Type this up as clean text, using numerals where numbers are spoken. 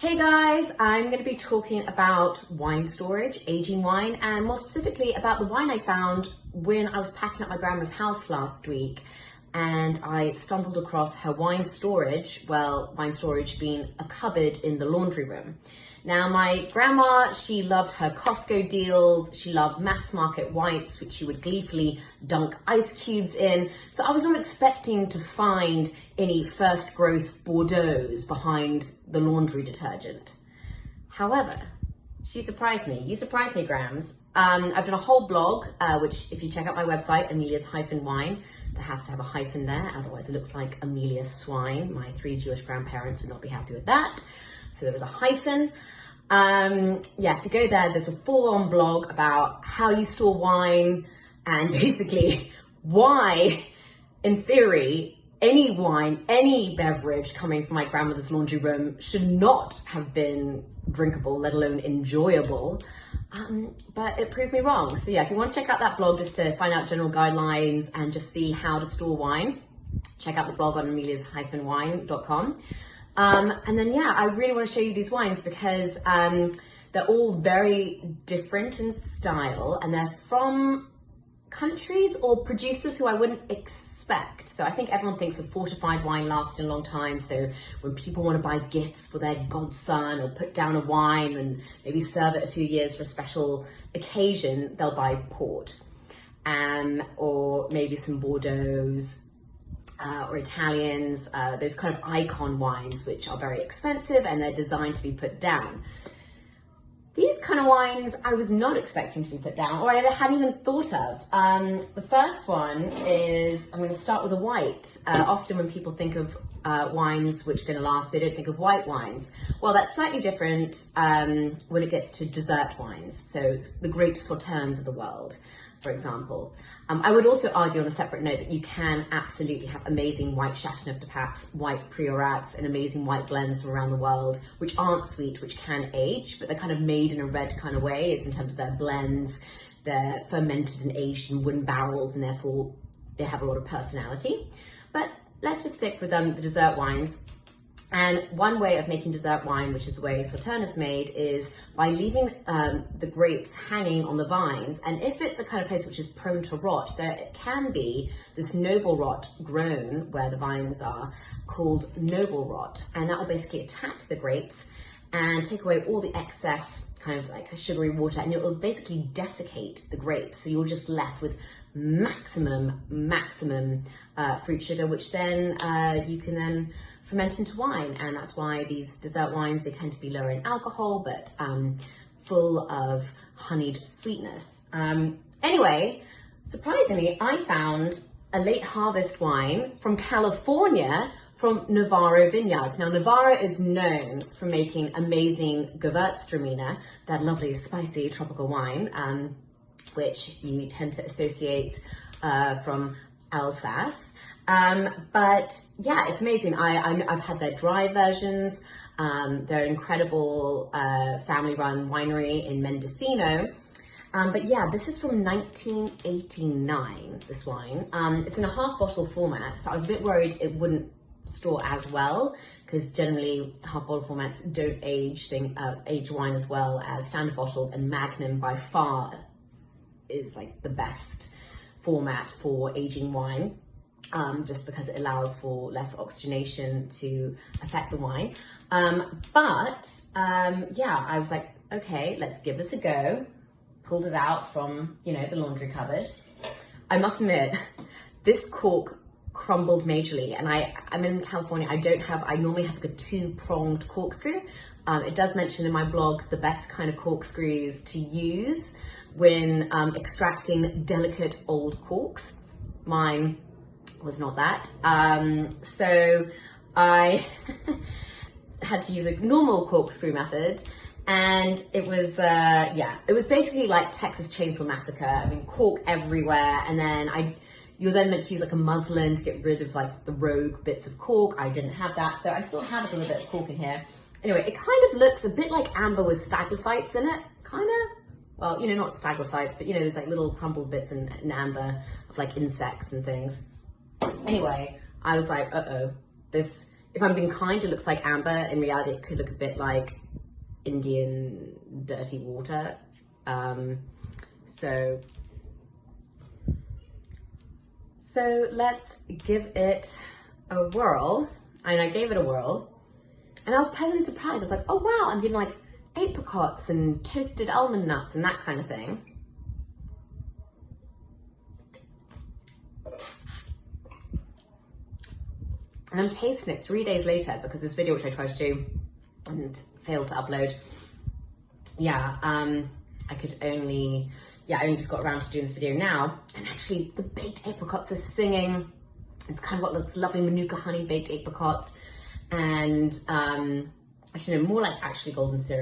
Hey guys, I'm going to be talking about wine storage, aging wine, and more specifically about the wine I found when I was packing up my grandma's house last week and I stumbled across her wine storage, wine storage being a cupboard in the laundry room. Now my grandma, she loved her Costco deals, she loved mass market whites, which she would gleefully dunk ice cubes in. So I was not expecting to find any first growth Bordeaux's behind the laundry detergent. However, she surprised me. You surprised me, Grams. I've done a whole blog, which if you check out my website, Amelia's-wine, there has to have a hyphen there, otherwise it looks like Amelia Swine. My 3 Jewish grandparents would not be happy with that. So there was a hyphen. If you go there, there's a full-on blog about how you store wine and basically why, in theory, any wine, any beverage coming from my grandmother's laundry room should not have been drinkable, let alone enjoyable. But it proved me wrong. So yeah, if you want to check out that blog just to find out general guidelines and just see how to store wine, check out the blog on amelias-wine.com. And then, I really want to show you these wines because they're all very different in style and they're from countries or producers who I wouldn't expect. So I think everyone thinks of fortified wine lasting a long time. So when people want to buy gifts for their godson or put down a wine and maybe serve it a few years for a special occasion, they'll buy port or maybe some Bordeaux's. Or Italians, those kind of icon wines, which are very expensive and they're designed to be put down. These kind of wines I was not expecting to be put down, or I hadn't even thought of. The first one is, I'm going to start with a white. Often when people think of wines which are going to last, they don't think of white wines. Well, that's slightly different when it gets to dessert wines. So the great sauternes of the world, for example. I would also argue on a separate note that you can absolutely have amazing white Chateauneuf de Pape's, white Priorats, and amazing white blends from around the world, which aren't sweet, which can age, but they're kind of made in a red kind of way, is in terms of their blends. They're fermented and aged in wooden barrels, and therefore they have a lot of personality. But let's just stick with the dessert wines. And one way of making dessert wine, which is the way Sauterne is made, is by leaving the grapes hanging on the vines. And if it's a kind of place which is prone to rot, there can be this noble rot grown where the vines are called noble rot. And that will basically attack the grapes and take away all the excess kind of like sugary water, and it will basically desiccate the grapes. So you're just left with maximum fruit sugar, which then you can then ferment into wine. And that's why these dessert wines, they tend to be lower in alcohol, but full of honeyed sweetness. Anyway, surprisingly, I found a late harvest wine from California from Navarro vineyards. Now, Navarro is known for making amazing Gewurtztraminer, that lovely spicy tropical wine, which you tend to associate from Alsace. But yeah, it's amazing. I've had their dry versions. They're an incredible family-run winery in Mendocino. But yeah, this is from 1989, this wine. It's in a half bottle format, so I was a bit worried it wouldn't store as well, because generally half bottle formats don't age wine as well as standard bottles, and Magnum by far is like the best format for aging wine. Just because it allows for less oxygenation to affect the wine. I was like, okay, let's give this a go. Pulled it out from, the laundry cupboard. I must admit, this cork crumbled majorly, and I'm in California. I normally have like a 2-pronged corkscrew. It does mention in my blog the best kind of corkscrews to use when extracting delicate old corks. Mine was not that. So I had to use a normal corkscrew method, and it was basically like Texas Chainsaw Massacre. I mean, cork everywhere, and then you're then meant to use like a muslin to get rid of like the rogue bits of cork. I didn't have that, so I still have a little bit of cork in here. Anyway, it kind of looks a bit like amber with staglocytes in it, kind of. Well, not staglocytes, but there's like little crumbled bits in amber of like insects and things. Anyway, I was like, this if I'm being kind, it looks like amber. In reality, it could look a bit like Indian dirty water. So let's give it a whirl. And I gave it a whirl, and I was pleasantly surprised. I was like, oh wow, I'm getting like apricots and toasted almond nuts and that kind of thing. And I'm tasting it 3 days later, because this video, which I tried to do and failed to upload, I only just got around to doing this video now. And actually the baked apricots are singing. It's kind of what looks lovely, Manuka honey baked apricots. And actually no, more like actually golden syrup.